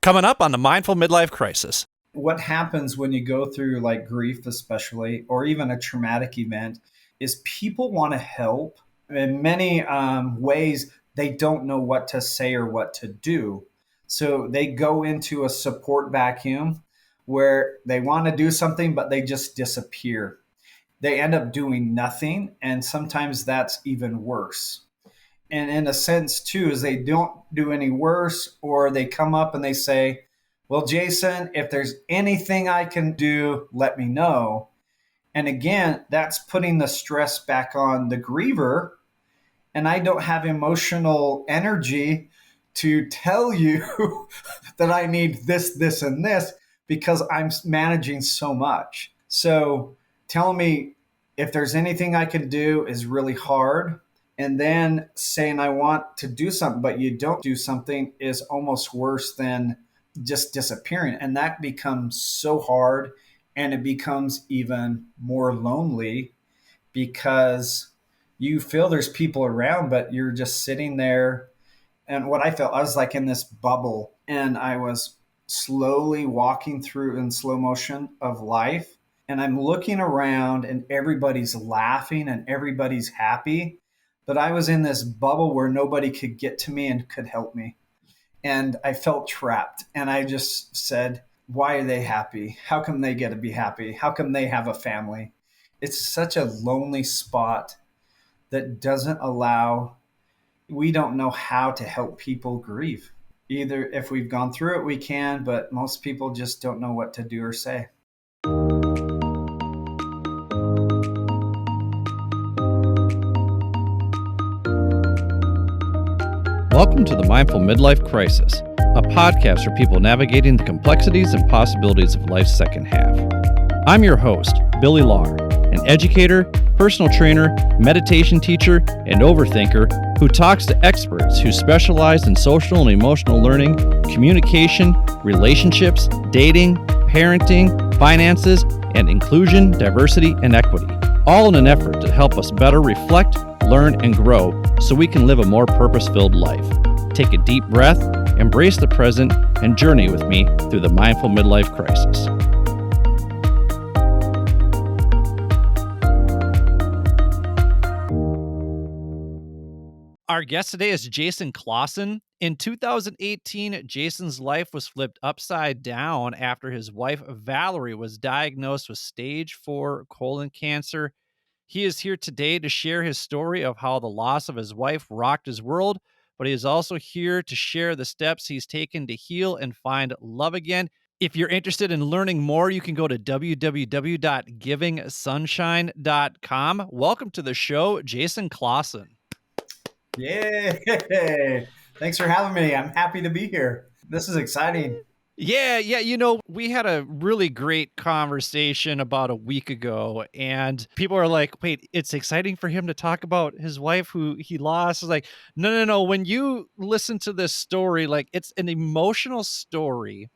Coming up on the Mindful Midlife Crisis. What happens when you go through like grief, especially, or even a traumatic event, is people want to help. In many ways, they don't know what to say or what to do. So they go into a support vacuum where they want to do something, but they just disappear. They end up doing nothing. And sometimes that's even worse. And in a sense, too, is they don't do any worse, or they come up and they say, well, Jason, if there's anything I can do, let me know. And again, that's putting the stress back on the griever. And I don't have emotional energy to tell you that I need this, this, and this because I'm managing so much. So telling me if there's anything I can do is really hard. And then saying I want to do something, but you don't do something is almost worse than just disappearing. And that becomes so hard, and it becomes even more lonely because you feel there's people around, but you're just sitting there. And what I felt, I was like in this bubble, and I was slowly walking through in slow motion of life. And I'm looking around and everybody's laughing and everybody's happy. But I was in this bubble where nobody could get to me and could help me. And I felt trapped. And I just said, why are they happy? How come they get to be happy? How come they have a family? It's such a lonely spot that doesn't allow, we don't know how to help people grieve. Either if we've gone through it, we can, but most people just don't know what to do or say. Welcome to the Mindful Midlife Crisis, a podcast for people navigating the complexities and possibilities of life's second half. I'm your host, Billy Lahr, an educator, personal trainer, meditation teacher, and overthinker who talks to experts who specialize in social and emotional learning, communication, relationships, dating, parenting, finances, and inclusion, diversity, and equity, all in an effort to help us better reflect, learn, and grow so we can live a more purpose-filled life. Take a deep breath, embrace the present, and journey with me through the Mindful Midlife Crisis. Our guest today is Jason Clawson. In 2018, Jason's life was flipped upside down after his wife, Valerie, was diagnosed with stage 4 colon cancer. He is here today to share his story of how the loss of his wife rocked his world, but he is also here to share the steps he's taken to heal and find love again. If you're interested in learning more, you can go to www.givingsunshine.com. Welcome to the show, Jason Clawson. Yay! Thanks for having me. I'm happy to be here. This is exciting. Yeah. You know, we had a really great conversation about a week ago, and people are like, wait, it's exciting for him to talk about his wife who he lost. It's like, no. When you listen to this story, like, it's an emotional story,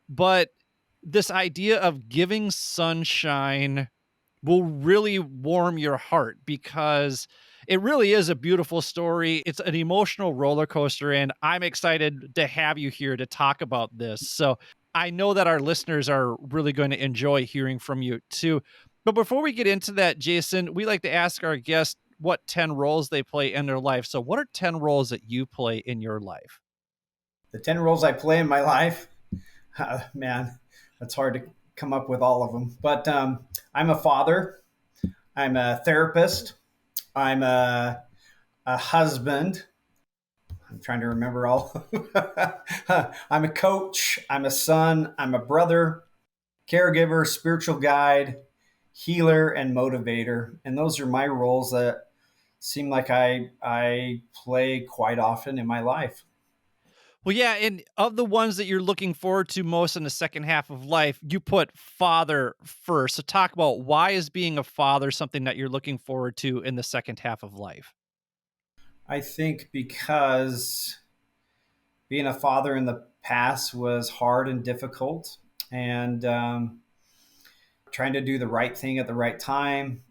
but this idea of giving sunshine will really warm your heart because it really is a beautiful story. It's an emotional roller coaster, and I'm excited to have you here to talk about this. So I know that our listeners are really going to enjoy hearing from you too. But before we get into that, Jason, we like to ask our guests what 10 roles they play in their life. So what are 10 roles that you play in your life? The 10 roles I play in my life, man, that's hard to come up with all of them. But I'm a father. I'm a therapist. I'm a husband. I'm trying to remember all. I'm a coach. I'm a son. I'm a brother, caregiver, spiritual guide, healer, and motivator. And those are my roles that seem like I play quite often in my life. Well, yeah, and of the ones that you're looking forward to most in the second half of life, you put father first. So talk about, why is being a father something that you're looking forward to in the second half of life? I think because being a father in the past was hard and difficult, and trying to do the right thing at the right time,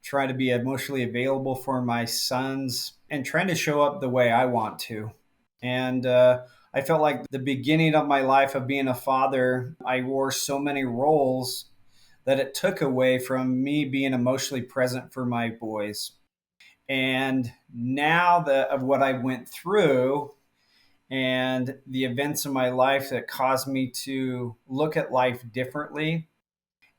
trying to be emotionally available for my sons, and trying to show up the way I want to. And I felt like the beginning of my life of being a father, I wore so many roles that it took away from me being emotionally present for my boys. And now that of what I went through and the events in my life that caused me to look at life differently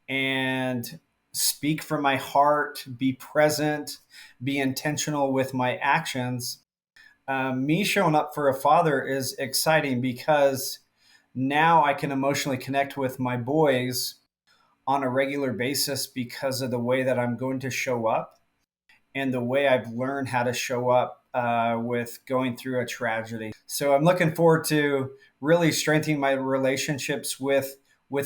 and speak from my heart, be present, be intentional with my actions. Me showing up for a father is exciting because now I can emotionally connect with my boys on a regular basis because of the way that I'm going to show up and the way I've learned how to show up with going through a tragedy. So I'm looking forward to really strengthening my relationships with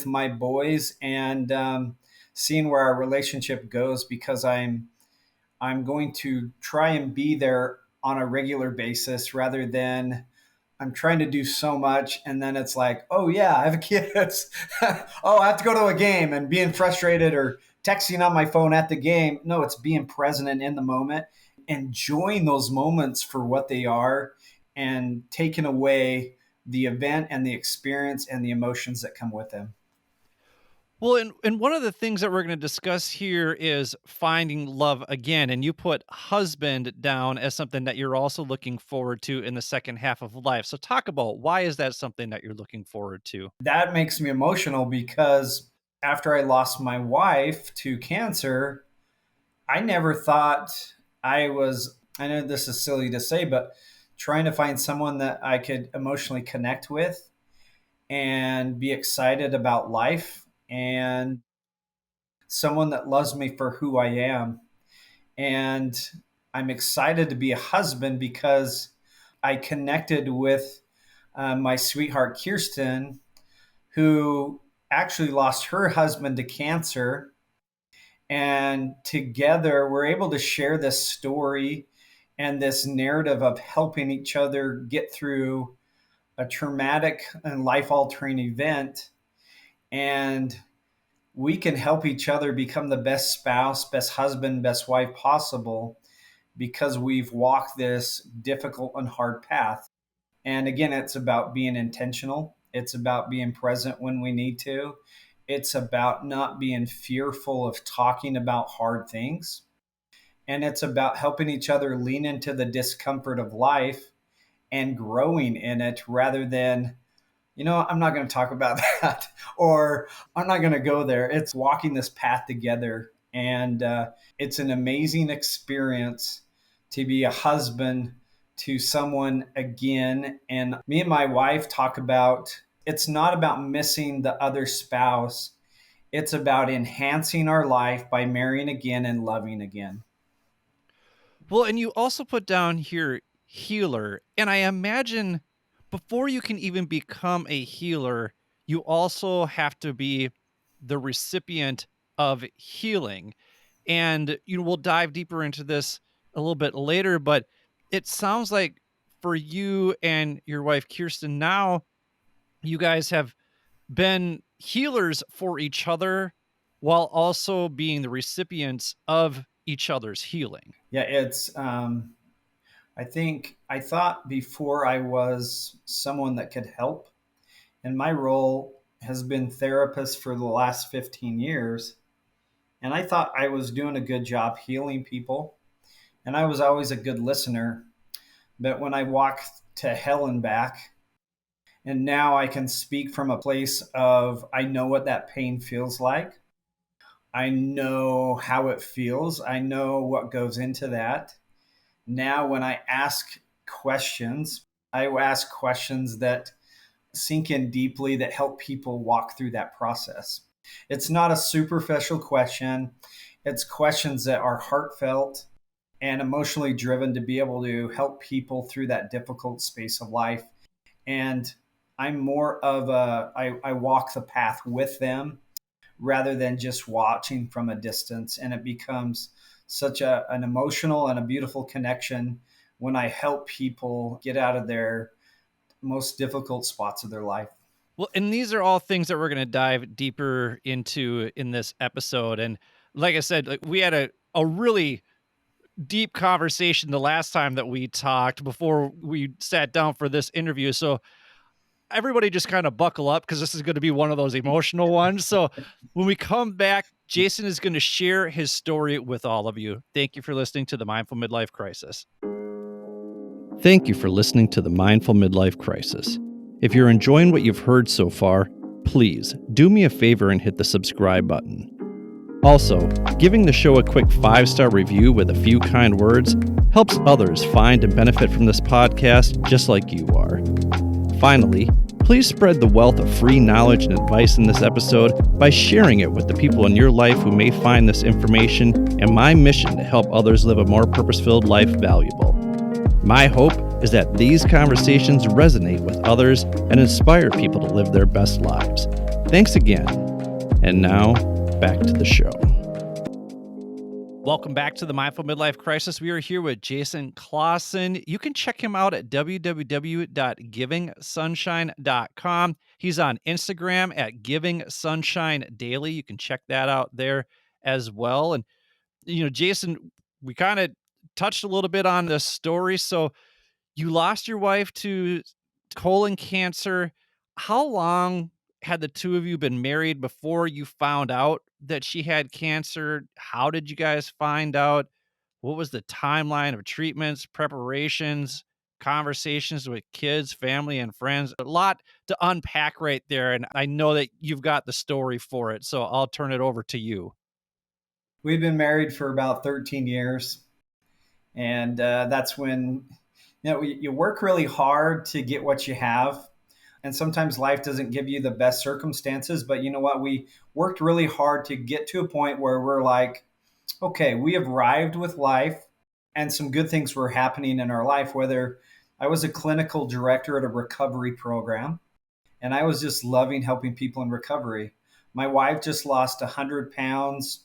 my boys and seeing where our relationship goes because I'm going to try and be there on a regular basis rather than I'm trying to do so much and then it's like, oh yeah, I have kids. Oh, I have to go to a game and being frustrated or texting on my phone at the game. No, it's being present and in the moment, enjoying those moments for what they are and taking away the event and the experience and the emotions that come with them. Well, and one of the things that we're going to discuss here is finding love again. And you put husband down as something that you're also looking forward to in the second half of life. So talk about why is that something that you're looking forward to? That makes me emotional because after I lost my wife to cancer, I never thought I know this is silly to say, but trying to find someone that I could emotionally connect with and be excited about life and someone that loves me for who I am. And I'm excited to be a husband because I connected with my sweetheart, Kirsten, who actually lost her husband to cancer. And together, we're able to share this story and this narrative of helping each other get through a traumatic and life altering event. And we can help each other become the best spouse, best husband, best wife possible because we've walked this difficult and hard path. And again, it's about being intentional. It's about being present when we need to. It's about not being fearful of talking about hard things. And it's about helping each other lean into the discomfort of life and growing in it rather than, I'm not going to talk about that or I'm not going to go there. It's walking this path together. And it's an amazing experience to be a husband to someone again. And me and my wife talk about it's not about missing the other spouse, it's about enhancing our life by marrying again and loving again. Well, and you also put down here healer. And I imagine before you can even become a healer, you also have to be the recipient of healing. And we'll dive deeper into this a little bit later, but it sounds like for you and your wife Kirsten now, you guys have been healers for each other while also being the recipients of each other's healing. Yeah, I think I thought before I was someone that could help, and my role has been therapist for the last 15 years. And I thought I was doing a good job healing people, and I was always a good listener. But when I walked to hell and back, and now I can speak from a place of I know what that pain feels like. I know how it feels. I know what goes into that. Now, when I ask questions, I ask questions that sink in deeply that help people walk through that process. It's not a superficial question, it's questions that are heartfelt and emotionally driven to be able to help people through that difficult space of life. And I'm more of I walk the path with them rather than just watching from a distance. And it becomes such an emotional and a beautiful connection when I help people get out of their most difficult spots of their life. Well, and these are all things that we're going to dive deeper into in this episode. And like I said, like we had a really deep conversation the last time that we talked before we sat down for this interview. So everybody just kind of buckle up because this is going to be one of those emotional ones. So when we come back, Jason is going to share his story with all of you. Thank you for listening to the Mindful Midlife Crisis. Thank you for listening to the Mindful Midlife Crisis. If you're enjoying what you've heard so far, please do me a favor and hit the subscribe button. Also, giving the show a quick 5-star review with a few kind words helps others find and benefit from this podcast just like you are. Finally, please spread the wealth of free knowledge and advice in this episode by sharing it with the people in your life who may find this information and my mission to help others live a more purpose-filled life valuable. My hope is that these conversations resonate with others and inspire people to live their best lives. Thanks again. And now, back to the show. Welcome back to the Mindful Midlife Crisis. We are here with Jason Clawson. You can check him out at www.givingsunshine.com. He's on Instagram at Giving Sunshine Daily. You can check that out there as well. And, Jason, we kind of touched a little bit on this story. So you lost your wife to colon cancer. How long had the two of you been married before you found out that she had cancer? How did you guys find out? What was the timeline of treatments, preparations, conversations with kids, family, and friends? A lot to unpack right there. And I know that you've got the story for it. So I'll turn it over to you. We've been married for about 13 years. And that's when, you work really hard to get what you have. And sometimes life doesn't give you the best circumstances. But you know what? We worked really hard to get to a point where we're like, okay, we have arrived with life and some good things were happening in our life. Whether I was a clinical director at a recovery program and I was just loving helping people in recovery. My wife just lost 100 pounds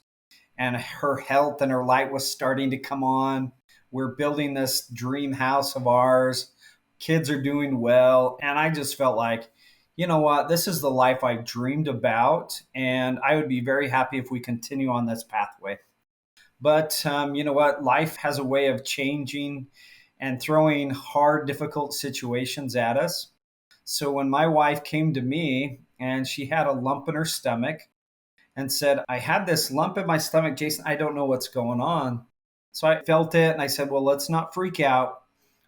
and her health and her light was starting to come on. We're building this dream house of ours. Kids are doing well. And I just felt like, you know what? This is the life I've dreamed about. And I would be very happy if we continue on this pathway. But you know what? Life has a way of changing and throwing hard, difficult situations at us. So when my wife came to me and she had a lump in her stomach and said, I had this lump in my stomach, Jason, I don't know what's going on. So I felt it and I said, well, let's not freak out.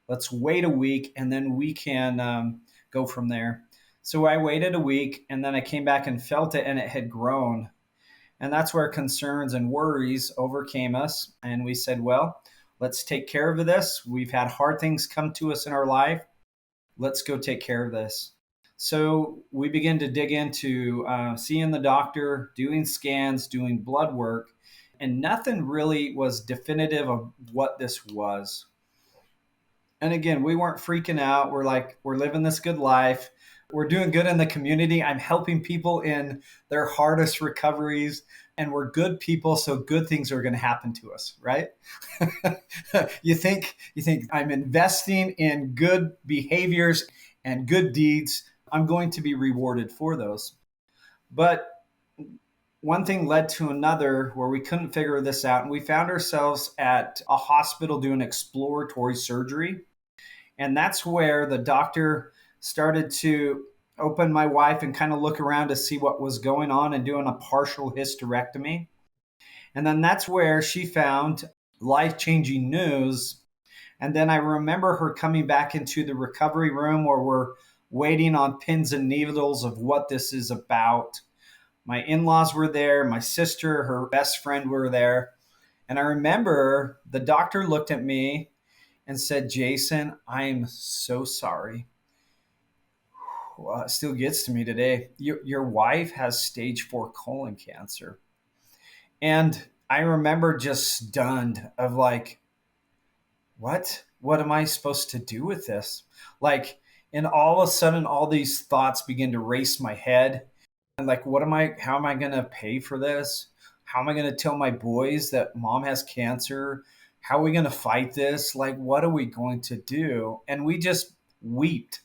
Let's wait a week and then we can go from there. So I waited a week and then I came back and felt it and it had grown. And that's where concerns and worries overcame us. And we said, well, let's take care of this. We've had hard things come to us in our life. Let's go take care of this. So we began to dig into seeing the doctor, doing scans, doing blood work, and nothing really was definitive of what this was. And again, we weren't freaking out. We're like, we're living this good life. We're doing good in the community. I'm helping people in their hardest recoveries, and we're good people, so good things are going to happen to us, right? You think I'm investing in good behaviors and good deeds. I'm going to be rewarded for those. But one thing led to another where we couldn't figure this out, and we found ourselves at a hospital doing exploratory surgery. And that's where the doctor started to open my wife and kind of look around to see what was going on and doing a partial hysterectomy. And then that's where she found life-changing news. And then I remember her coming back into the recovery room where we're waiting on pins and needles of what this is about. My in-laws were there, my sister, her best friend were there. And I remember the doctor looked at me and said, Jason, I am so sorry. Well, it still gets to me today. Your wife has stage 4 colon cancer. And I remember just stunned of like, what? What am I supposed to do with this? Like, and all of a sudden, all these thoughts begin to race my head. And like, how am I going to pay for this? How am I going to tell my boys that mom has cancer? How are we going to fight this? Like, what are we going to do? And we just wept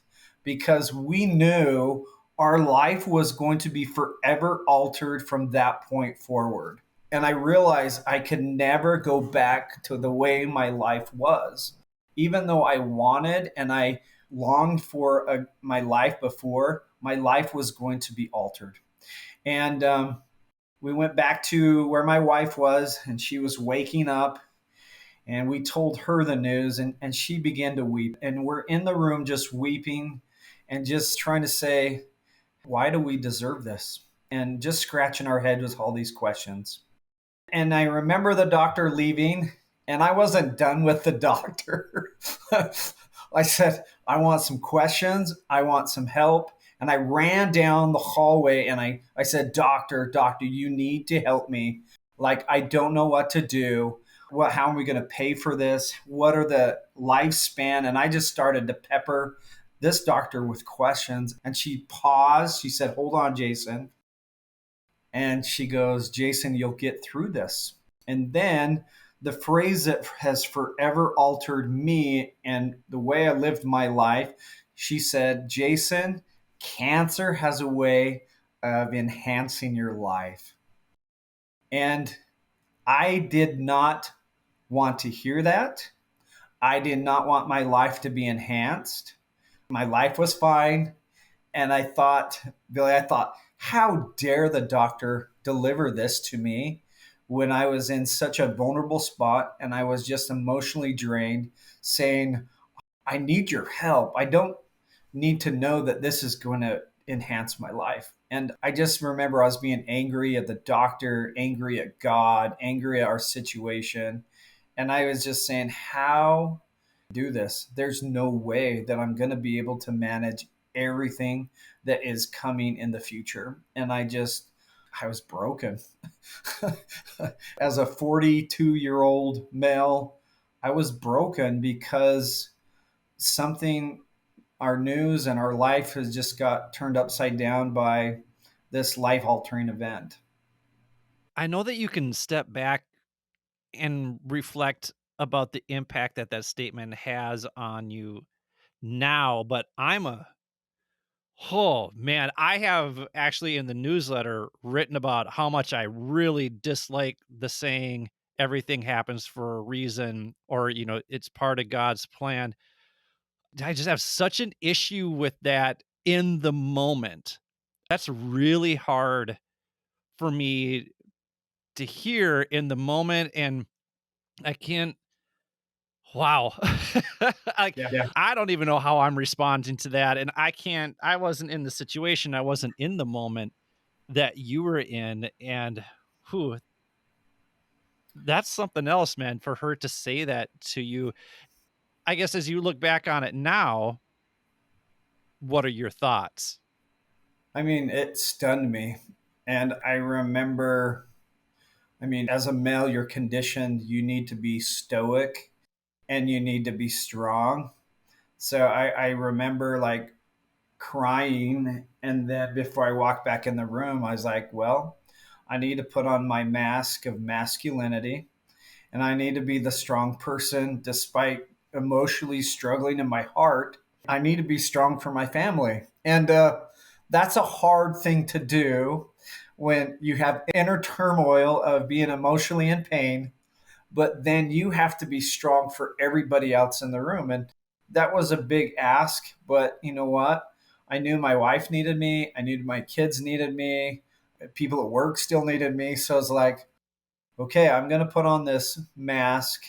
because we knew our life was going to be forever altered from that point forward. And I realized I could never go back to the way my life was, even though I wanted and I longed for my life before, my life was going to be altered. And we went back to where my wife was, and she was waking up. And we told her the news, and she began to weep. And we're in the room just weeping and just trying to say, why do we deserve this? And just scratching our head with all these questions. And I remember the doctor leaving, and I wasn't done with the doctor. I said, I want some questions, I want some help. And I ran down the hallway and I said, Doctor, you need to help me. Like, I don't know what to do. How are we going to pay for this? What are the lifespan? And I just started to pepper this doctor with questions. And she paused. She said, hold on, Jason. And she goes, Jason, you'll get through this. And then the phrase that has forever altered me and the way I lived my life, she said, Jason, cancer has a way of enhancing your life. And I did not want to hear that. I did not want my life to be enhanced. My life was fine. And I thought, Billy, how dare the doctor deliver this to me when I was in such a vulnerable spot and I was just emotionally drained, saying, I need your help. I don't need to know that this is going to enhance my life. And I just remember I was being angry at the doctor, angry at God, angry at our situation. And I was just saying, how do this? There's no way that I'm going to be able to manage everything that is coming in the future. And I was broken. As a 42-year-old male, I was broken because something, our news and our life has just got turned upside down by this life altering event. I know that you can step back and reflect about the impact that that statement has on you now, but oh man, I have actually in the newsletter written about how much I really dislike the saying everything happens for a reason, or it's part of God's plan. I just have such an issue with that in the moment. That's really hard for me to hear in the moment, and I can't. Wow. Like, Yeah. I don't even know how I'm responding to that, and I wasn't in the situation, I wasn't in the moment that you were in, and whew, that's something else, man, for her to say that to you. I guess as you look back on it now, what are your thoughts? I mean, it stunned me. And I remember, I mean, as a male, you're conditioned, you need to be stoic and you need to be strong. So I remember like crying. And then before I walked back in the room, I was like, well, I need to put on my mask of masculinity and I need to be the strong person despite emotionally struggling in my heart. I need to be strong for my family. And that's a hard thing to do when you have inner turmoil of being emotionally in pain, but then you have to be strong for everybody else in the room. And that was a big ask. But you know what? I knew my wife needed me. I knew my kids needed me. People at work still needed me. So I was like, okay, I'm going to put on this mask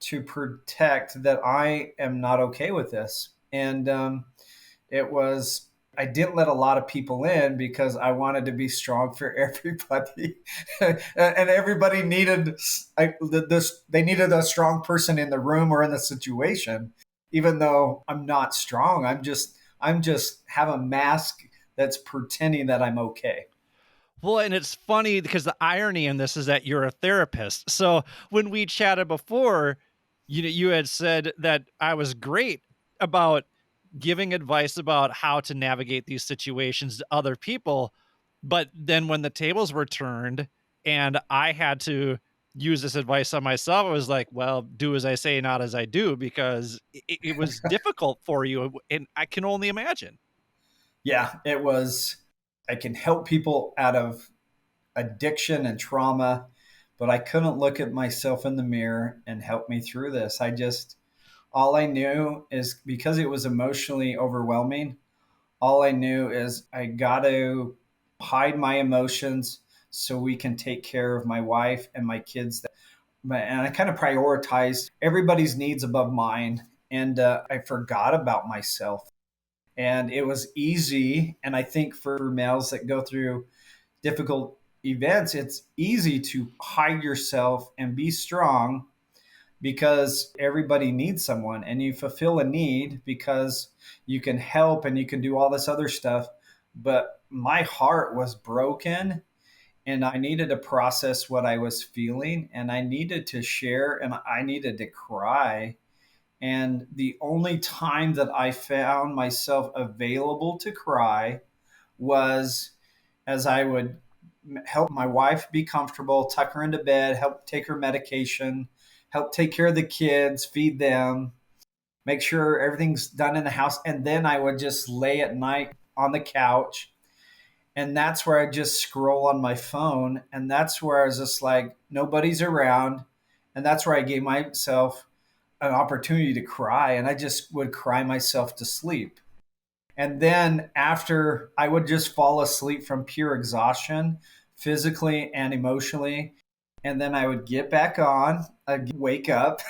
to protect that I am not okay with this. And it was, I didn't let a lot of people in because I wanted to be strong for everybody. And everybody needed, they needed a strong person in the room or in the situation. Even though I'm not strong, I'm just have a mask that's pretending that I'm okay. Well, and it's funny because the irony in this is that you're a therapist. So when we chatted before, you had said that I was great about giving advice about how to navigate these situations to other people. But then when the tables were turned and I had to use this advice on myself, I was like, well, do as I say, not as I do, because it was difficult for you. And I can only imagine. Yeah, it was. I can help people out of addiction and trauma, but I couldn't look at myself in the mirror and help me through this. I just All I knew is because it was emotionally overwhelming, all I knew is I got to hide my emotions so we can take care of my wife and my kids. And I kind of prioritized everybody's needs above mine. And I forgot about myself. And it was easy. And I think for males that go through difficult events, it's easy to hide yourself and be strong because everybody needs someone and you fulfill a need because you can help and you can do all this other stuff. But my heart was broken and I needed to process what I was feeling and I needed to share and I needed to cry. And the only time that I found myself available to cry was as I would help my wife be comfortable, tuck her into bed, help take her medication, help take care of the kids, feed them, make sure everything's done in the house. And then I would just lay at night on the couch. And that's where I just scroll on my phone. And that's where I was just like, nobody's around. And that's where I gave myself an opportunity to cry. And I just would cry myself to sleep. And then after I would just fall asleep from pure exhaustion, physically and emotionally. And then I would get back on, I'd wake up,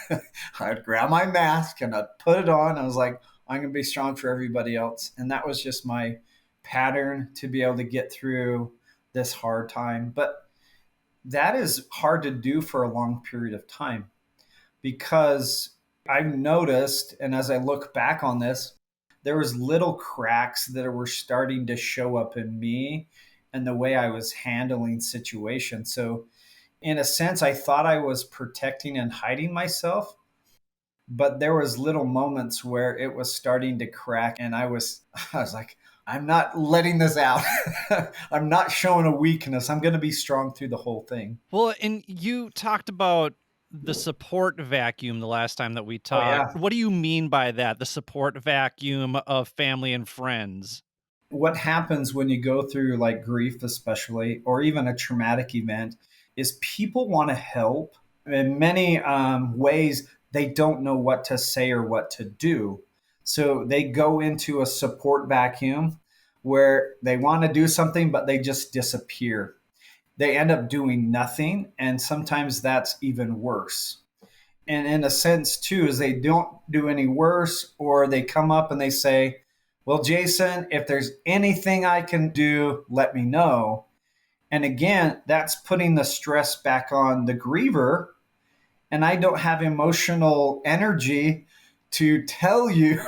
I'd grab my mask and I'd put it on. I was like, I'm going to be strong for everybody else. And that was just my pattern to be able to get through this hard time. But that is hard to do for a long period of time because I've noticed, and as I look back on this, there was little cracks that were starting to show up in me and the way I was handling situations. So in a sense, I thought I was protecting and hiding myself, but there was little moments where it was starting to crack and I was like, I'm not letting this out. I'm not showing a weakness. I'm going to be strong through the whole thing. Well, and you talked about the support vacuum the last time that we Oh talked. yeah. What do you mean by that? The support vacuum of family and friends? What happens when you go through like grief, especially, or even a traumatic event, is people want to help. In many ways, they don't know what to say or what to do. So they go into a support vacuum where they want to do something, but they just disappear. They end up doing nothing. And sometimes that's even worse. And in a sense too is they don't do any worse or they come up and they say, well, Jason, if there's anything I can do, let me know. And again, that's putting the stress back on the griever, and I don't have emotional energy to tell you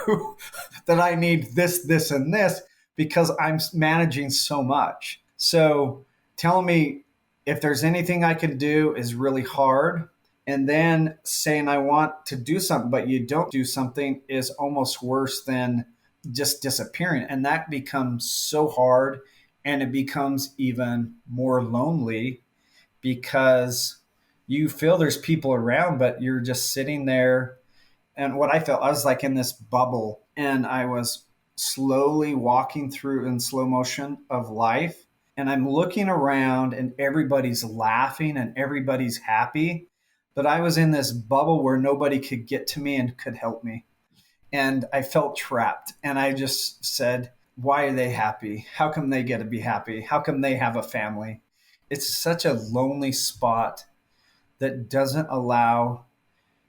that I need this and this because I'm managing so much. So telling me if there's anything I can do is really hard. And then saying I want to do something, but you don't do something is almost worse than just disappearing. And that becomes so hard and it becomes even more lonely because you feel there's people around, but you're just sitting there. And what I felt, I was like in this bubble and I was slowly walking through in slow motion of life. And I'm looking around and everybody's laughing and everybody's happy. But I was in this bubble where nobody could get to me and could help me. And I felt trapped. And I just said, why are they happy? How come they get to be happy? How come they have a family? It's such a lonely spot that doesn't allow,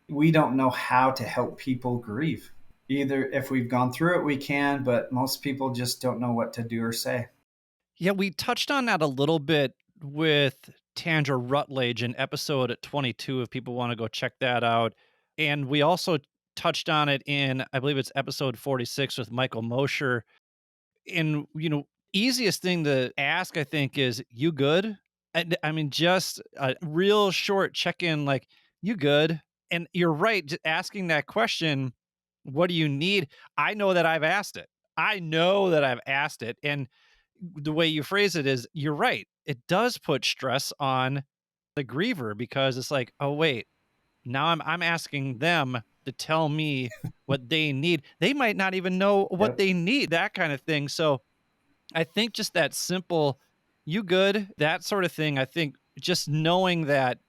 we don't know how to help people grieve. Either if we've gone through it, we can, but most people just don't know what to do or say. Yeah, we touched on that a little bit with Tandra Rutledge in episode 22 if people want to go check that out. And we also touched on it in, I believe it's episode 46 with Michael Mosher. And, easiest thing to ask, I think, is you good? And I mean, just a real short check in, like, you good? And you're right, asking that question, what do you need? I know that I've asked it. I know that I've asked it. And the way you phrase it is you're right. It does put stress on the griever because it's like, oh wait, now I'm asking them to tell me what they need. They might not even know what Yep. they need, that kind of thing. So I think just that simple, you good, that sort of thing. I think just knowing that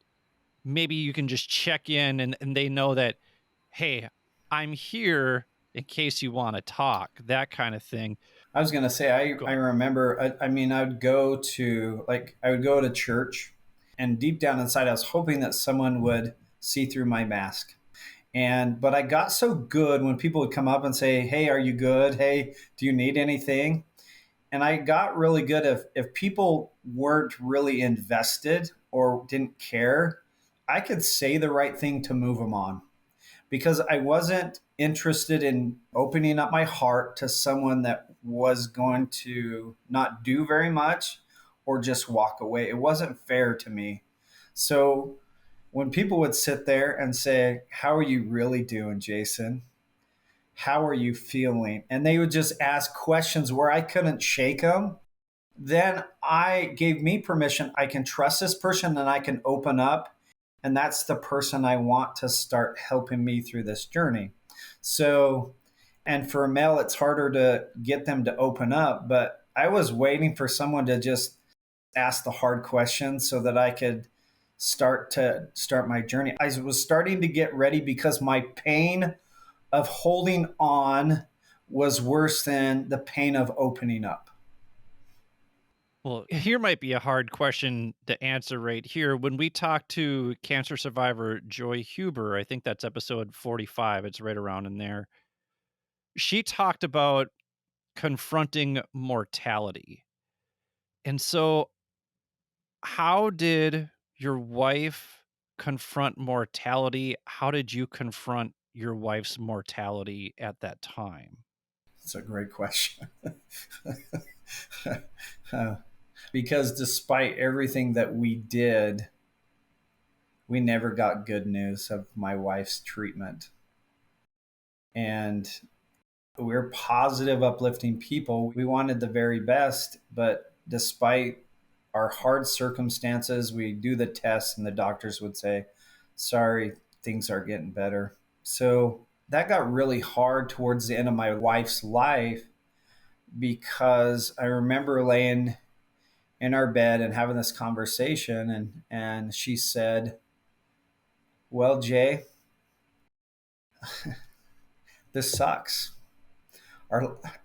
maybe you can just check in and they know that, hey, I'm here in case you want to talk, that kind of thing. I was gonna say, I Go. remember. I mean, I would go to church, and deep down inside, I was hoping that someone would see through my mask. And but I got so good when people would come up and say, "Hey, are you good? Hey, do you need anything?" And I got really good if people weren't really invested or didn't care, I could say the right thing to move them on because I wasn't interested in opening up my heart to someone that was going to not do very much or just walk away. It wasn't fair to me. So when people would sit there and say, "How are you really doing, Jason? How are you feeling?" And they would just ask questions where I couldn't shake them, then I gave me permission. I can trust this person and I can open up. And that's the person I want to start helping me through this journey. So, and for a male, it's harder to get them to open up. But I was waiting for someone to just ask the hard questions so that I could start my journey. I was starting to get ready because my pain of holding on was worse than the pain of opening up. Well, here might be a hard question to answer right here. When we talked to cancer survivor Joy Huber, I think that's episode 45, it's right around in there. She talked about confronting mortality. And so, how did your wife confront mortality? How did you confront your wife's mortality at that time? It's a great question. Uh, because despite everything that we did, we never got good news of my wife's treatment. And we're positive, uplifting people. We wanted the very best, but despite our hard circumstances, we do the tests, and the doctors would say, "Sorry, things are getting better." So that got really hard towards the end of my wife's life because I remember laying in our bed and having this conversation, and she said, "Well, Jay, this sucks.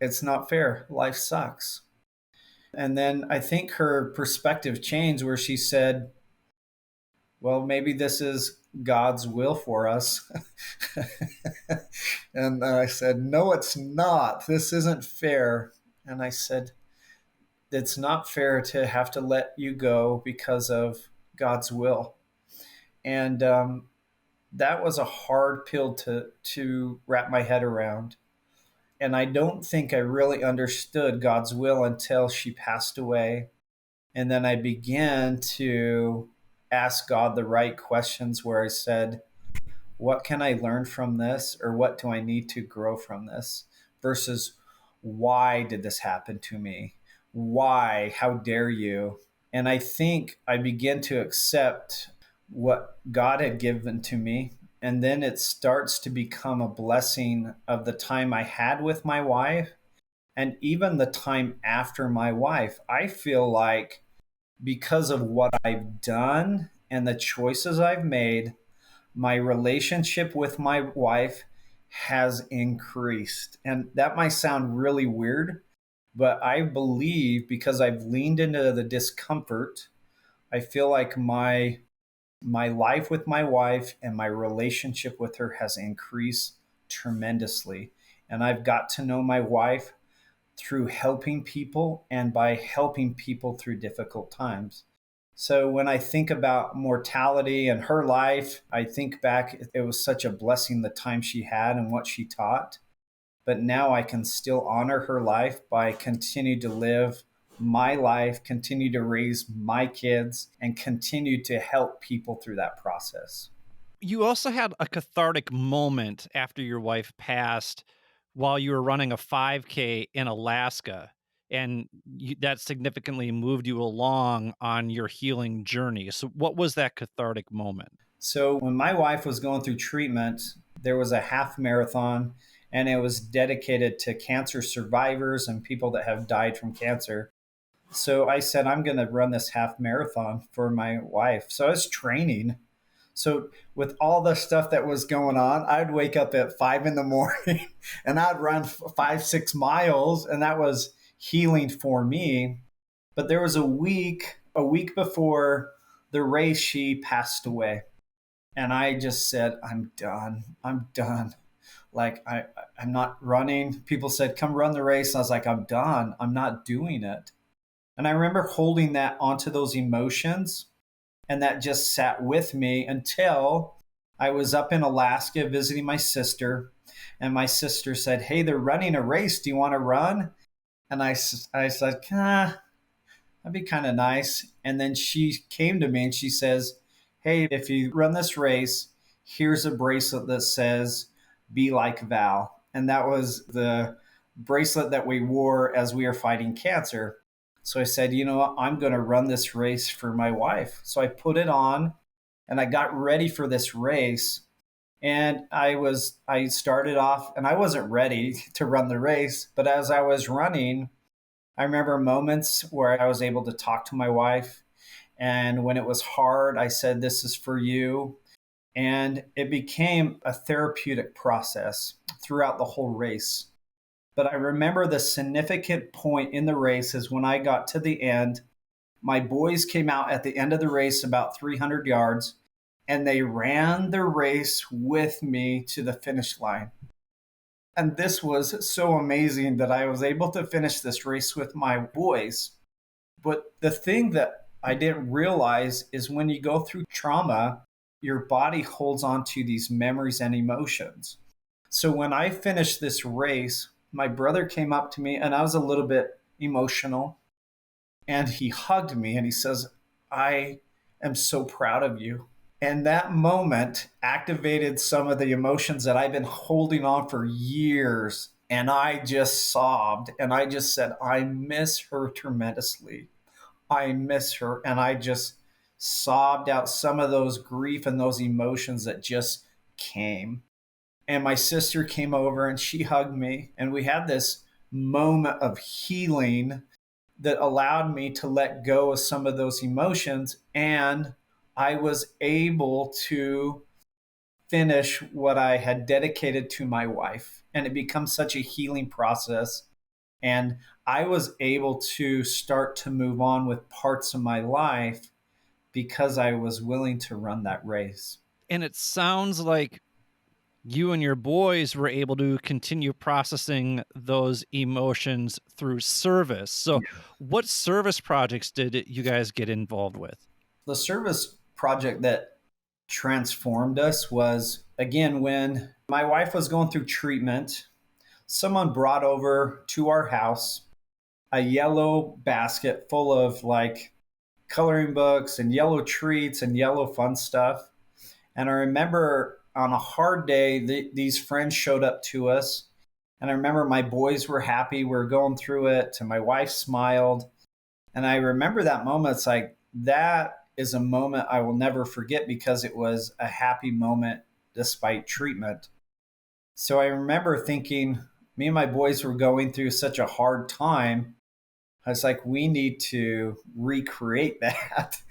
It's not fair. Life sucks." And then I think her perspective changed where she said, "Well, maybe this is God's will for us." And I said, "No, it's not. This isn't fair." And I said, "It's not fair to have to let you go because of God's will." And that was a hard pill to wrap my head around. And I don't think I really understood God's will until she passed away. And then I began to ask God the right questions where I said, what can I learn from this? Or what do I need to grow from this? Versus, why did this happen to me? Why? How dare you? And I think I began to accept what God had given to me. And then it starts to become a blessing of the time I had with my wife and even the time after my wife. I feel like because of what I've done and the choices I've made, my relationship with my wife has increased. And that might sound really weird, but I believe because I've leaned into the discomfort, I feel like my life with my wife and my relationship with her has increased tremendously. And I've got to know my wife through helping people and by helping people through difficult times. So when I think about mortality and her life, I think back, it was such a blessing the time she had and what she taught. But now I can still honor her life by continue to live my life, continue to raise my kids, and continue to help people through that process. You also had a cathartic moment after your wife passed while you were running a 5K in Alaska, and that significantly moved you along on your healing journey. So, what was that cathartic moment? So when my wife was going through treatment, there was a half marathon and it was dedicated to cancer survivors and people that have died from cancer. So I said, I'm going to run this half marathon for my wife. So I was training. So with all the stuff that was going on, I'd wake up at 5 in the morning and I'd run 5, 6 miles, and that was healing for me. But there was a week before the race, she passed away. And I just said, I'm done. I'm done. Like I'm not running. People said, come run the race. And I was like, I'm done. I'm not doing it. And I remember holding that onto those emotions, and that just sat with me until I was up in Alaska visiting my sister. And my sister said, hey, they're running a race. Do you want to run? And I said, that'd be kind of nice. And then she came to me and she says, hey, if you run this race, here's a bracelet that says, be like Val. And that was the bracelet that we wore as we were fighting cancer. So I said, you know what? I'm going to run this race for my wife. So I put it on and I got ready for this race. And I started off and I wasn't ready to run the race. But as I was running, I remember moments where I was able to talk to my wife. And when it was hard, I said, this is for you. And it became a therapeutic process throughout the whole race. But I remember the significant point in the race is when I got to the end, my boys came out at the end of the race about 300 yards, and they ran the race with me to the finish line. And this was so amazing that I was able to finish this race with my boys. But the thing that I didn't realize is when you go through trauma, your body holds on to these memories and emotions. So when I finished this race, my brother came up to me and I was a little bit emotional, and he hugged me and he says, I am so proud of you. And that moment activated some of the emotions that I've been holding on for years. And I just sobbed and I just said, I miss her tremendously. I miss her. And I just sobbed out some of those grief and those emotions that just came. And my sister came over and she hugged me. And we had this moment of healing that allowed me to let go of some of those emotions. And I was able to finish what I had dedicated to my wife. And it becomes such a healing process. And I was able to start to move on with parts of my life because I was willing to run that race. And it sounds like you and your boys were able to continue processing those emotions through service. So, what service projects did you guys get involved with? The service project that transformed us was, again, when my wife was going through treatment, someone brought over to our house a yellow basket full of like coloring books and yellow treats and yellow fun stuff. And I remember on a hard day, these friends showed up to us. And I remember my boys were happy. We were going through it, and my wife smiled. And I remember that moment. It's like, that is a moment I will never forget because it was a happy moment despite treatment. So I remember thinking, me and my boys were going through such a hard time. I was like, we need to recreate that.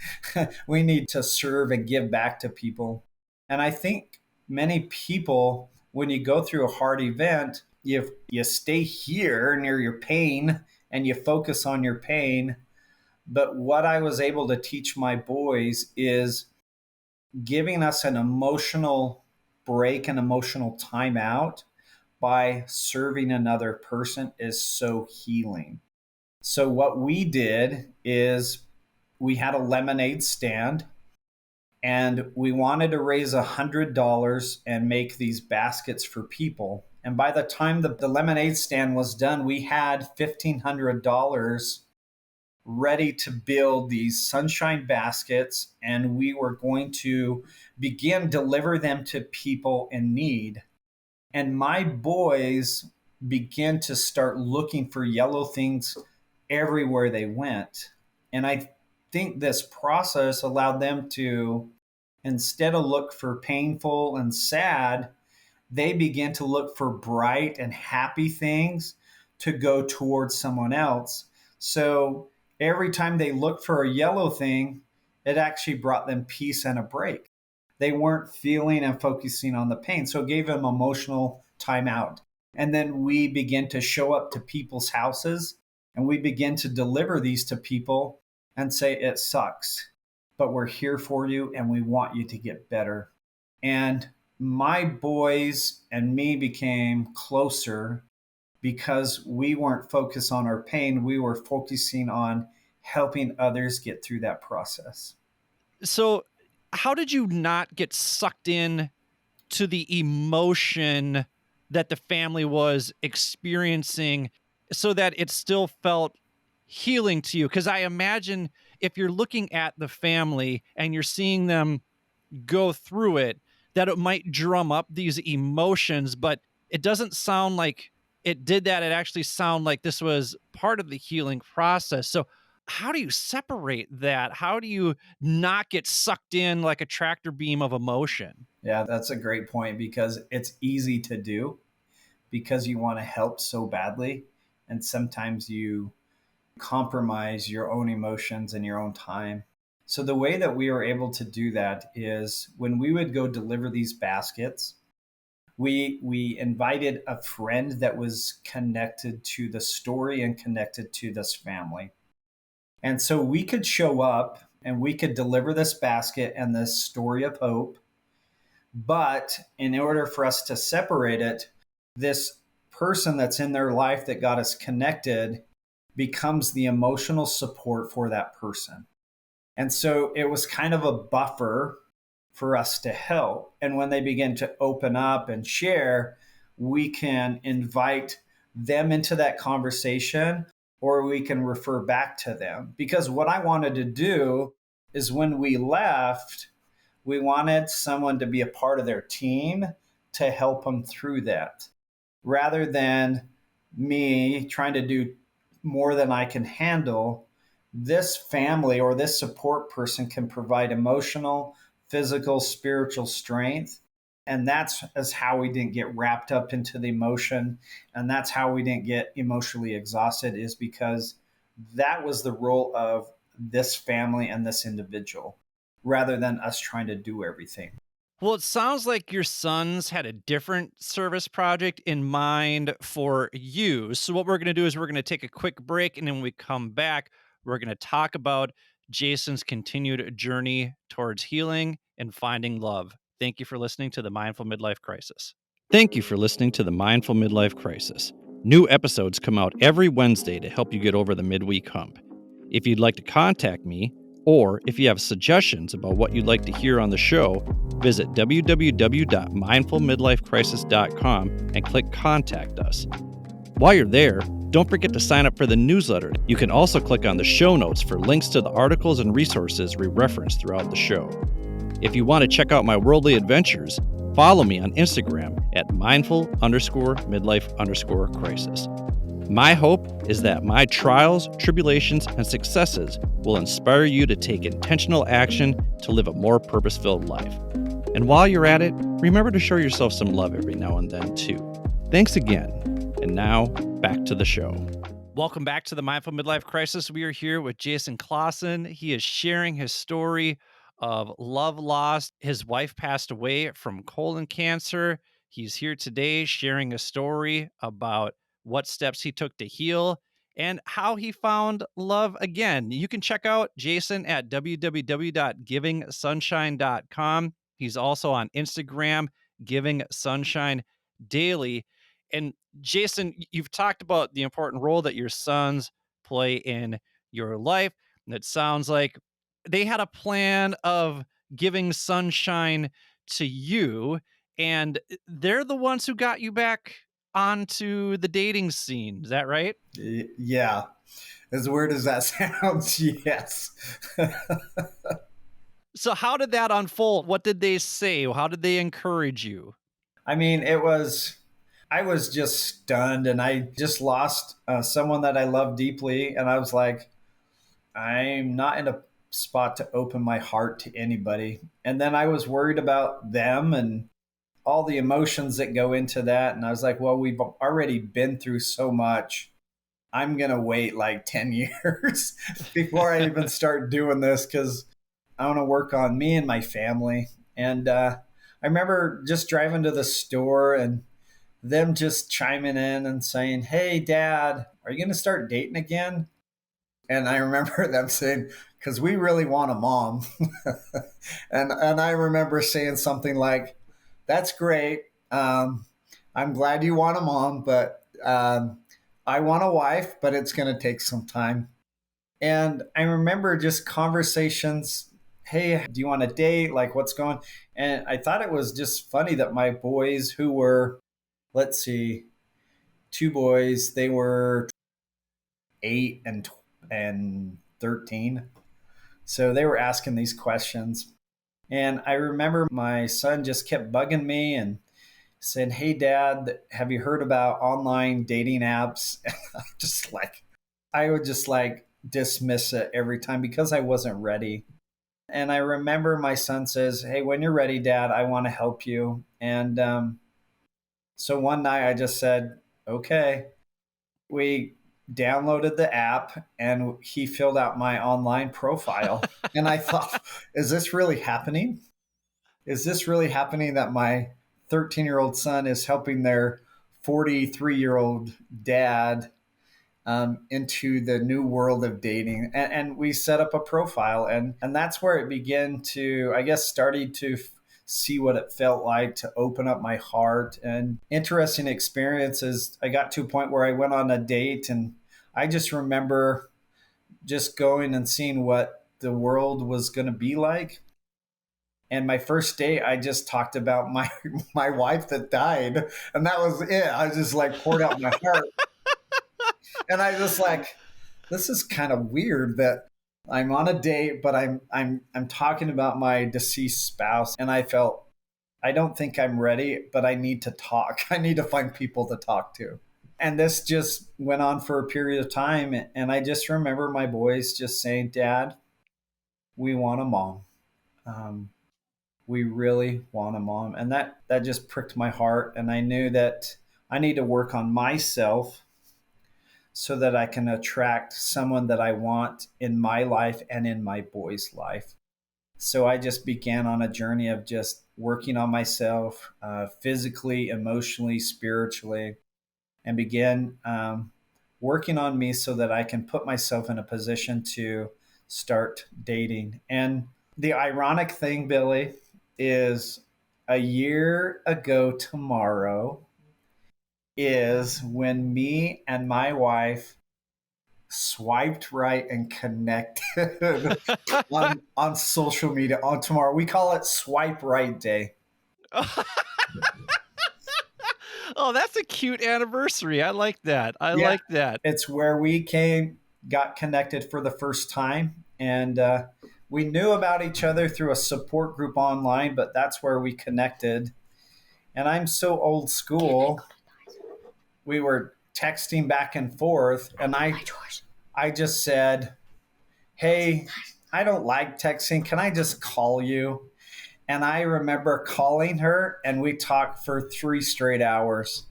We need to serve and give back to people. And I think many people, when you go through a hard event, you stay here near your pain and you focus on your pain. But what I was able to teach my boys is giving us an emotional break, an emotional timeout by serving another person is so healing. So what we did is we had a lemonade stand, and we wanted to raise $100 and make these baskets for people. And by the time the lemonade stand was done, we had $1,500 ready to build these sunshine baskets, and we were going to begin deliver them to people in need. And my boys began to start looking for yellow things everywhere they went. And I think this process allowed them to, instead of look for painful and sad, they begin to look for bright and happy things to go towards someone else. So every time they looked for a yellow thing, it actually brought them peace and a break. They weren't feeling and focusing on the pain. So it gave them emotional timeout. And then we begin to show up to people's houses and we begin to deliver these to people and say, it sucks, but we're here for you and we want you to get better. And my boys and me became closer because we weren't focused on our pain. We were focusing on helping others get through that process. So, how did you not get sucked in to the emotion that the family was experiencing so that it still felt healing to you? Because I imagine if you're looking at the family and you're seeing them go through it, that it might drum up these emotions, but it doesn't sound like it did that. It actually sounded like this was part of the healing process. So, how do you separate that? How do you not get sucked in like a tractor beam of emotion? Yeah, that's a great point because it's easy to do because you want to help so badly. And sometimes you compromise your own emotions and your own time. So, the way that we were able to do that is when we would go deliver these baskets, we invited a friend that was connected to the story and connected to this family. And so we could show up and we could deliver this basket and this story of hope. But in order for us to separate it, this person that's in their life that got us connected becomes the emotional support for that person. And so it was kind of a buffer for us to help. And when they begin to open up and share, we can invite them into that conversation or we can refer back to them. Because what I wanted to do is when we left, we wanted someone to be a part of their team to help them through that rather than me trying to do more than I can handle. This family or this support person can provide emotional, physical, spiritual strength. And that's as how we didn't get wrapped up into the emotion. And that's how we didn't get emotionally exhausted, is because that was the role of this family and this individual rather than us trying to do everything. Well, it sounds like your sons had a different service project in mind for you. So, what we're going to do is we're going to take a quick break. And then when we come back, we're going to talk about Jason's continued journey towards healing and finding love. Thank you for listening to the Mindful Midlife Crisis. Thank you for listening to the Mindful Midlife Crisis. New episodes come out every Wednesday to help you get over the midweek hump. If you'd like to contact me, or if you have suggestions about what you'd like to hear on the show, visit www.mindfulmidlifecrisis.com and click Contact Us. While you're there, don't forget to sign up for the newsletter. You can also click on the show notes for links to the articles and resources we reference throughout the show. If you want to check out my worldly adventures, follow me on Instagram at mindful_midlife_crisis. My hope is that my trials, tribulations, and successes will inspire you to take intentional action to live a more purpose-filled life. And while you're at it, remember to show yourself some love every now and then, too. Thanks again. And now, back to the show. Welcome back to the Mindful Midlife Crisis. We are here with Jason Clawson. He is sharing his story of love lost. His wife passed away from colon cancer. He's here today sharing a story about what steps he took to heal and how he found love again. You can check out Jason at www.givingsunshine.com. He's also on Instagram, Giving Sunshine Daily. And Jason, you've talked about the important role that your sons play in your life. And it sounds like they had a plan of giving sunshine to you, and they're the ones who got you back onto the dating scene. Is that right? Yeah. As weird as that sounds, yes. So how did that unfold? What did they say? How did they encourage you? I mean, I was just stunned and I just lost someone that I love deeply. And I was like, I'm not in a spot to open my heart to anybody. And then I was worried about them and all the emotions that go into that. And I was like, well, we've already been through so much. I'm going to wait like 10 years before I even start doing this because I want to work on me and my family. And I remember just driving to the store and them just chiming in and saying, "Hey, Dad, are you going to start dating again?" And I remember them saying, "Because we really want a mom." And I remember saying something like, "That's great. I'm glad you want a mom, but I want a wife, but it's going to take some time." And I remember just conversations. Hey, do you want to date? Like, what's going? And I thought it was just funny that my boys, who were, let's see, two boys, they were 8 and 13. So they were asking these questions. And I remember my son just kept bugging me and saying, "Hey, Dad, have you heard about online dating apps?" And I would just like dismiss it every time because I wasn't ready. And I remember my son says, "Hey, when you're ready, Dad, I want to help you." And so one night I just said, "Okay." We downloaded the app and he filled out my online profile. And I thought, is this really happening? Is this really happening that my 13-year-old son is helping their 43-year-old dad into the new world of dating? And we set up a profile, and that's where it began to, I guess, started to see what it felt like to open up my heart. And interesting experiences, I got to a point where I went on a date, and I just remember just going and seeing what the world was going to be like. And my first date, I just talked about my my wife that died, and that was it. I just like poured out my heart, and I just like, this is kind of weird that I'm on a date, but I'm talking about my deceased spouse, and I felt, I don't think I'm ready, but I need to talk. I need to find people to talk to. And this just went on for a period of time, and I just remember my boys just saying, "Dad, we want a mom. Um, we really want a mom." And that just pricked my heart, and I knew that I need to work on myself so that I can attract someone that I want in my life and in my boy's life. So I just began on a journey of just working on myself, physically, emotionally, spiritually, and began working on me so that I can put myself in a position to start dating. And the ironic thing, Billy, is a year ago tomorrow is when me and my wife swiped right and connected on social media on tomorrow. We call it Swipe Right Day. Oh, that's a cute anniversary. I like that. I Yeah, like that. it's where we got connected for the first time, and we knew about each other through a support group online, but that's where we connected. And I'm so old school. We were texting back and forth, and I just said, "Hey, I don't like texting. Can I just call you?" And I remember calling her, and we talked for 3 straight hours.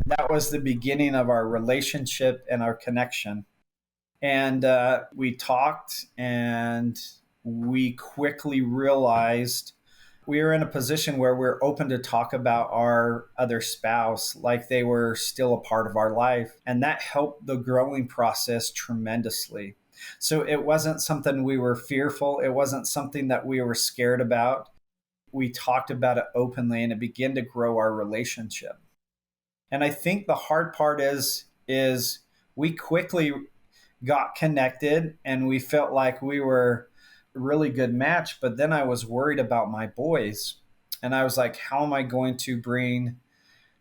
That was the beginning of our relationship and our connection. And we talked, and we quickly realized we were in a position where we're open to talk about our other spouse like they were still a part of our life. And that helped the growing process tremendously. So it wasn't something we were fearful, it wasn't something that we were scared about. We talked about it openly, and it began to grow our relationship. And I think the hard part is we quickly got connected, and we felt like we were a really good match. But then I was worried about my boys, and I was like, how am I going to bring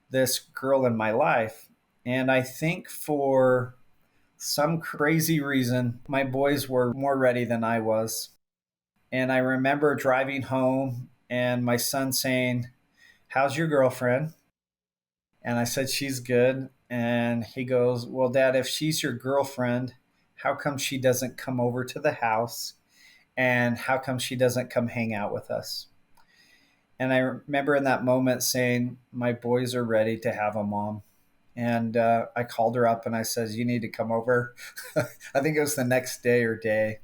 this girl in my life? And I think for some crazy reason, my boys were more ready than I was. And I remember driving home and my son saying, "How's your girlfriend?" And I said, "She's good." And he goes, "Well, Dad, if she's your girlfriend, how come she doesn't come over to the house? And how come she doesn't come hang out with us?" And I remember in that moment saying, "My boys are ready to have a mom." And I called her up and I says, "You need to come over." I think it was the next day or day.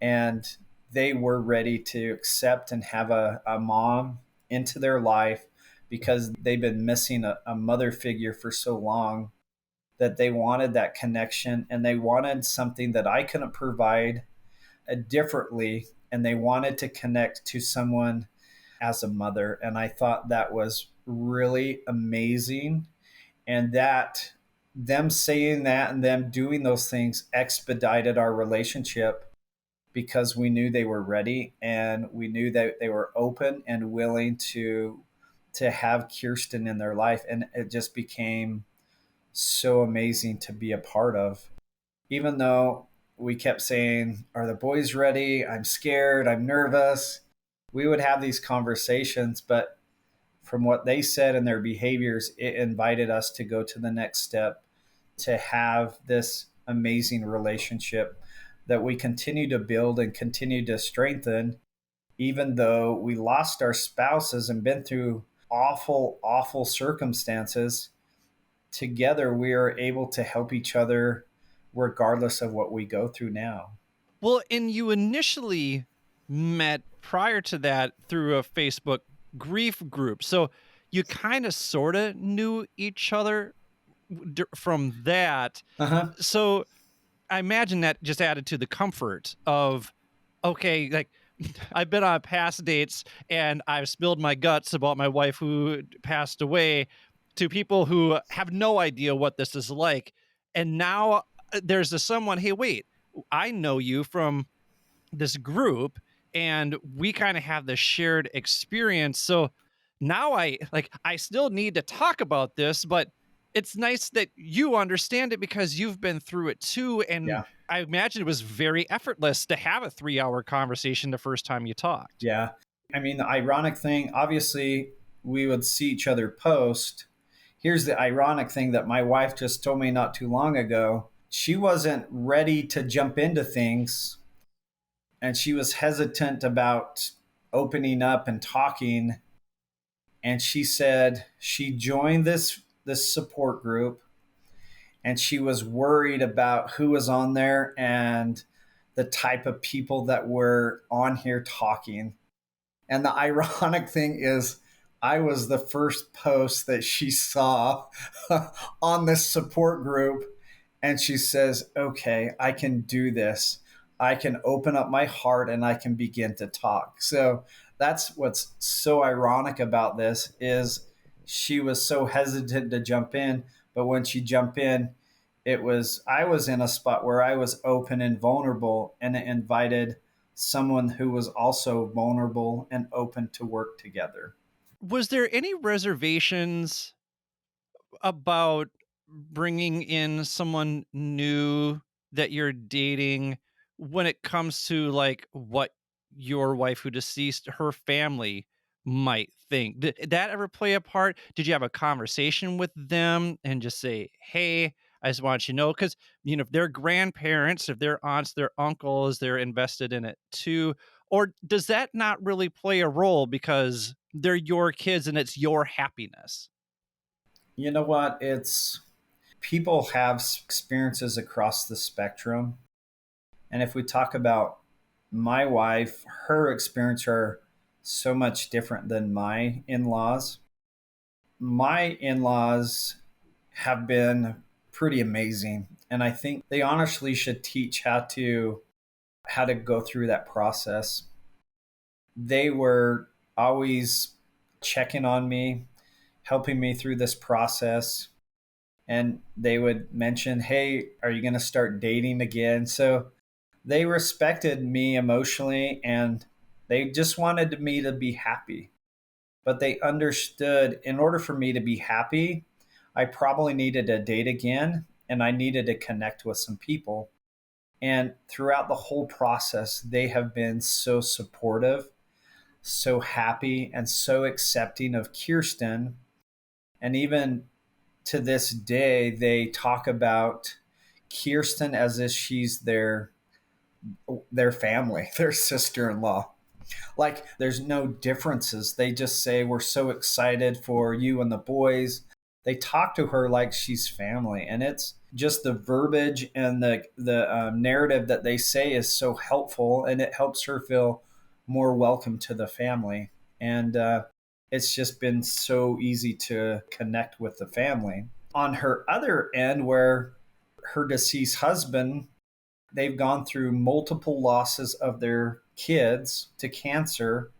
And they were ready to accept and have a mom into their life because they've been missing a mother figure for so long, that they wanted that connection and they wanted something that I couldn't provide differently. And they wanted to connect to someone as a mother. And I thought that was really amazing. And that them saying that and them doing those things expedited our relationship because we knew they were ready and we knew that they were open and willing to have Kirsten in their life. And it just became so amazing to be a part of. Even though we kept saying, "Are the boys ready? I'm scared. I'm nervous." We would have these conversations, but from what they said and their behaviors, it invited us to go to the next step, to have this amazing relationship that we continue to build and continue to strengthen, even though we lost our spouses and been through awful, awful circumstances. Together, we are able to help each other regardless of what we go through now. Well, and you initially met prior to that through a Facebook grief group. So you kind of sort of knew each other from that. Uh huh. So I imagine that just added to the comfort of, okay, like I've been on past dates and I've spilled my guts about my wife who passed away to people who have no idea what this is like. And now there's this someone, hey, wait, I know you from this group and we kind of have this shared experience. So now I still need to talk about this, but it's nice that you understand it because you've been through it too. And Yeah. I imagine it was very effortless to have a 3 hour conversation the first time you talked. Yeah. I mean, the ironic thing, obviously, we would see each other post. Here's the ironic thing that my wife just told me not too long ago. She wasn't ready to jump into things and she was hesitant about opening up and talking. And she said she joined this support group and she was worried about who was on there and the type of people that were on here talking. And the ironic thing is, I was the first post that she saw on this support group. And she says, "Okay, I can do this. I can open up my heart and I can begin to talk." So that's what's so ironic about this is she was so hesitant to jump in, but when she jumped in, I was in a spot where I was open and vulnerable, and it invited someone who was also vulnerable and open to work together. Was there any reservations about bringing in someone new that you're dating when it comes to like what your wife who deceased her family might think? Did that ever play a part? Did you have a conversation with them and just say, hey, I just want you to know, because if their grandparents, if their aunts, their uncles, they're invested in it too? Or does that not really play a role because they're your kids and it's your happiness? You know what? It's people have experiences across the spectrum. And if we talk about my wife, her experience are so much different than my in-laws. My in-laws have been pretty amazing, and I think they honestly should teach how to go through that process. They were always checking on me, helping me through this process, and they would mention, "Hey, are you going to start dating again?" So they respected me emotionally and they just wanted me to be happy. But they understood in order for me to be happy, I probably needed to date again and I needed to connect with some people. And throughout the whole process, they have been so supportive, so happy, and so accepting of Kirsten. And even to this day, they talk about Kirsten as if she's their family, their sister-in-law. Like there's no differences. They just say we're so excited for you and the boys. They talk to her like she's family, and just the verbiage and the narrative that they say is so helpful, and it helps her feel more welcome to the family. And it's just been so easy to connect with the family. On her other end, where her deceased husband, they've gone through multiple losses of their kids to cancer,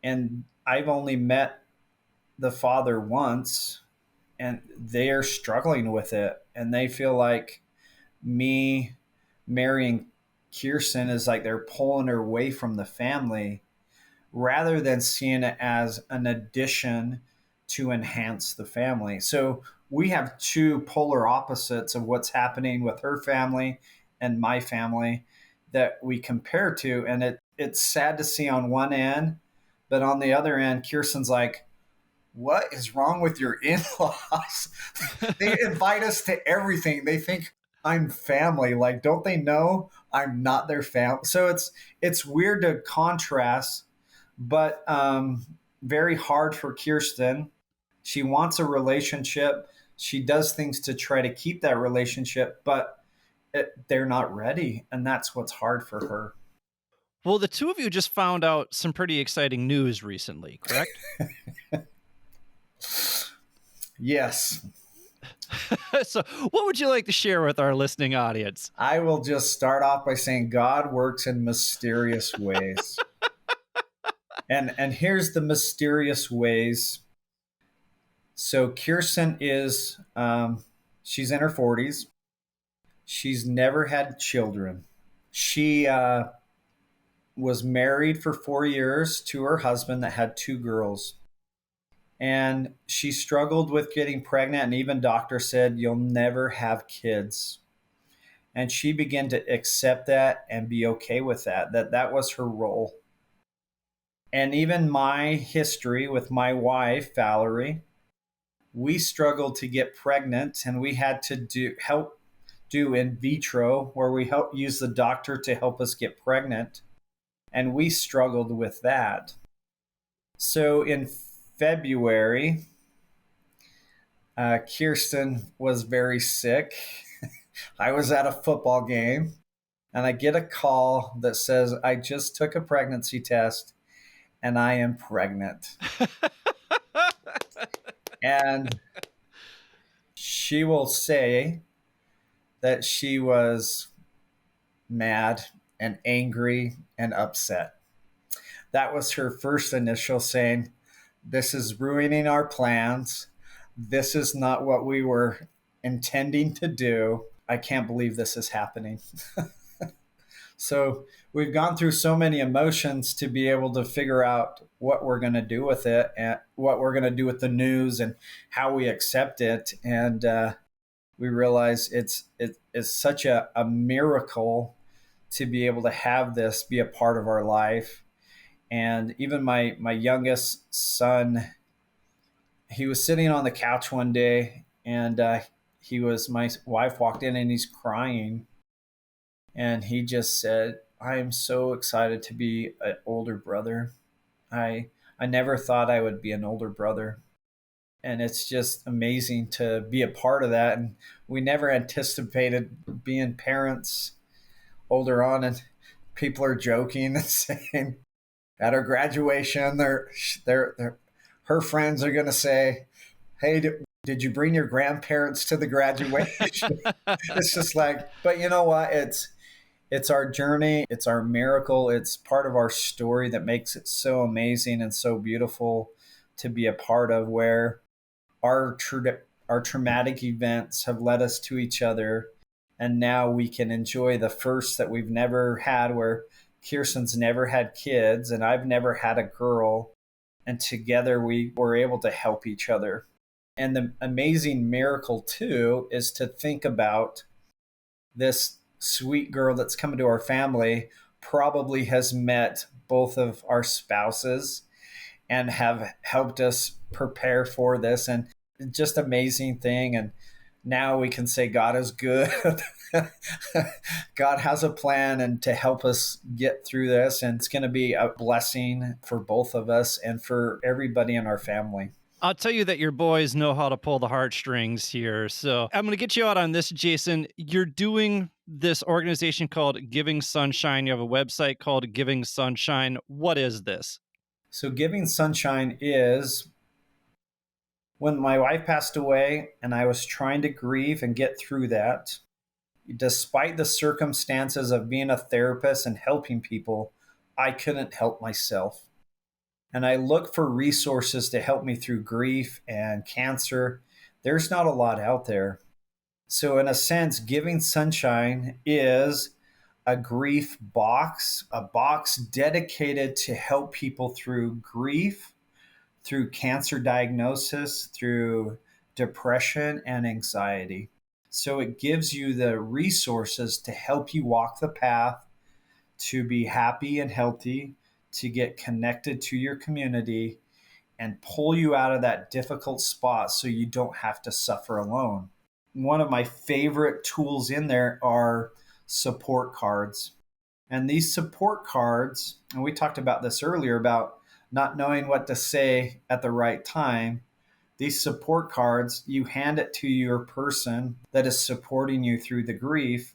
and I've only met the father once, and they're struggling with it, and they feel like me marrying Kirsten is like they're pulling her away from the family rather than seeing it as an addition to enhance the family. So we have two polar opposites of what's happening with her family and my family that we compare to. And it's sad to see on one end, but on the other end, Kirsten's like, what is wrong with your in-laws? They invite us to everything. They think I'm family. Like, don't they know I'm not their family? So it's weird to contrast, but very hard for Kirsten. She wants a relationship. She does things to try to keep that relationship, but they're not ready, and that's what's hard for her. Well, the two of you just found out some pretty exciting news recently, correct? Yes, So, what would you like to share with our listening audience? I will just start off by saying God works in mysterious ways. And here's the mysterious ways. So Kirsten is she's in her 40s. She's never had children. She was married for 4 years to her husband that had two girls. And she struggled with getting pregnant, and even doctors said, you'll never have kids. And she began to accept that and be okay with that, that was her role. And even my history with my wife, Valerie, we struggled to get pregnant, and we had to do in vitro, where we help use the doctor to help us get pregnant. And we struggled with that. So in February, Kirsten was very sick. I was at a football game, and I get a call that says, I just took a pregnancy test and I am pregnant. And she will say that she was mad and angry and upset. That was her first initial saying, this is ruining our plans. This is not what we were intending to do. I can't believe this is happening. So we've gone through so many emotions to be able to figure out what we're going to do with it, and what we're going to do with the news, and how we accept it. And we realize it's such a miracle to be able to have this be a part of our life. And even my youngest son, he was sitting on the couch one day, and my wife walked in and he's crying, and he just said, I am so excited to be an older brother. I never thought I would be an older brother. And it's just amazing to be a part of that. And we never anticipated being parents older on. And people are joking and saying at our graduation, her friends are going to say, hey, did you bring your grandparents to the graduation? It's just like, but you know what? It's our journey. It's our miracle. It's part of our story that makes it so amazing and so beautiful to be a part of, where our traumatic events have led us to each other. And now we can enjoy the first that we've never had, where Kirsten's never had kids and I've never had a girl. And together we were able to help each other. And the amazing miracle, too, is to think about this sweet girl that's coming to our family probably has met both of our spouses and have helped us prepare for this. And just amazing thing. And now we can say God is good. God has a plan and to help us get through this. And it's going to be a blessing for both of us and for everybody in our family. I'll tell you that your boys know how to pull the heartstrings here. So I'm going to get you out on this, Jason. You're doing this organization called Giving Sunshine. You have a website called Giving Sunshine. What is this? So, Giving Sunshine is when my wife passed away and I was trying to grieve and get through that. Despite the circumstances of being a therapist and helping people, I couldn't help myself. And I look for resources to help me through grief and cancer. There's not a lot out there. So, in a sense, Giving Sunshine is a grief box, a box dedicated to help people through grief, through cancer diagnosis, through depression and anxiety. So, it gives you the resources to help you walk the path to be happy and healthy, to get connected to your community, and pull you out of that difficult spot so you don't have to suffer alone. One of my favorite tools in there are support cards. And these support cards, and we talked about this earlier about not knowing what to say at the right time. These support cards, you hand it to your person that is supporting you through the grief,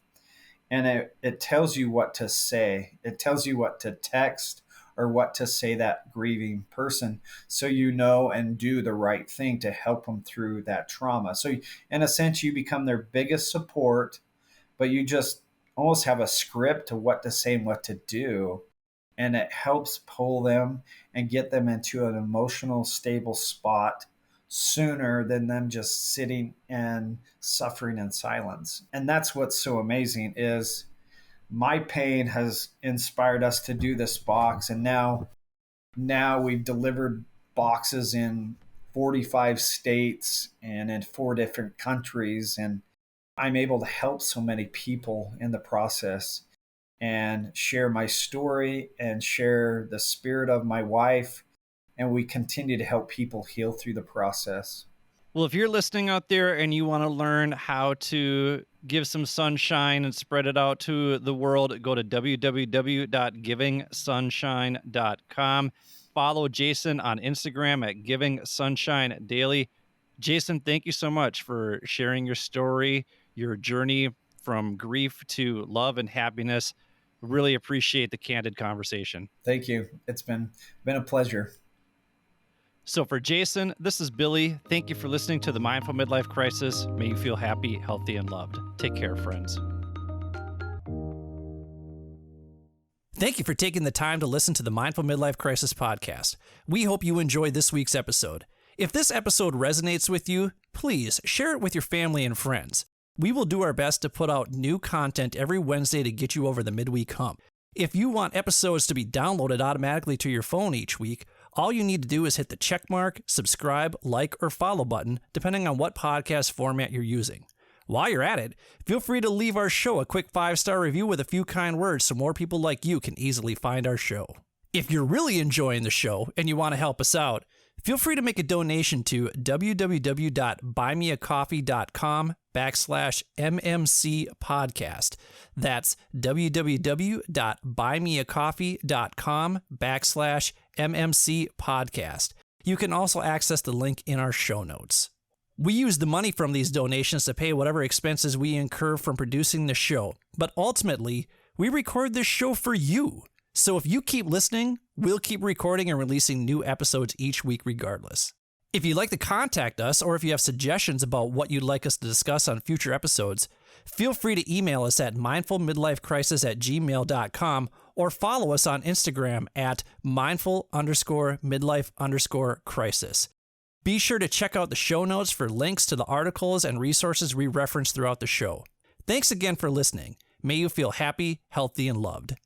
and it tells you what to say. It tells you what to text or what to say that grieving person so you know and do the right thing to help them through that trauma. So in a sense, you become their biggest support, but you just almost have a script to what to say and what to do. And it helps pull them and get them into an emotional stable spot sooner than them just sitting and suffering in silence. And that's what's so amazing is my pain has inspired us to do this box. And now we've delivered boxes in 45 states and in 4 different countries. And I'm able to help so many people in the process and share my story and share the spirit of my wife. And we continue to help people heal through the process. Well, if you're listening out there and you want to learn how to give some sunshine and spread it out to the world, go to www.givingsunshine.com. Follow Jason on Instagram at Giving Sunshine Daily. Jason, thank you so much for sharing your story, your journey from grief to love and happiness. Really appreciate the candid conversation. Thank you. It's been a pleasure. So for Jason, this is Billy. Thank you for listening to the Mindful Midlife Crisis. May you feel happy, healthy, and loved. Take care, friends. Thank you for taking the time to listen to the Mindful Midlife Crisis podcast. We hope you enjoyed this week's episode. If this episode resonates with you, please share it with your family and friends. We will do our best to put out new content every Wednesday to get you over the midweek hump. If you want episodes to be downloaded automatically to your phone each week, all you need to do is hit the checkmark, subscribe, like, or follow button, depending on what podcast format you're using. While you're at it, feel free to leave our show a quick 5-star review with a few kind words so more people like you can easily find our show. If you're really enjoying the show and you want to help us out, feel free to make a donation to www.buymeacoffee.com/MMC podcast. That's www.buymeacoffee.com/MMC podcast. You can also access the link in our show notes. We use the money from these donations to pay whatever expenses we incur from producing the show, but ultimately, we record this show for you. So if you keep listening, we'll keep recording and releasing new episodes each week regardless. If you'd like to contact us, or if you have suggestions about what you'd like us to discuss on future episodes, feel free to email us at mindfulmidlifecrisis@gmail.com or follow us on Instagram at mindful_midlife_crisis. Be sure to check out the show notes for links to the articles and resources we reference throughout the show. Thanks again for listening. May you feel happy, healthy, and loved.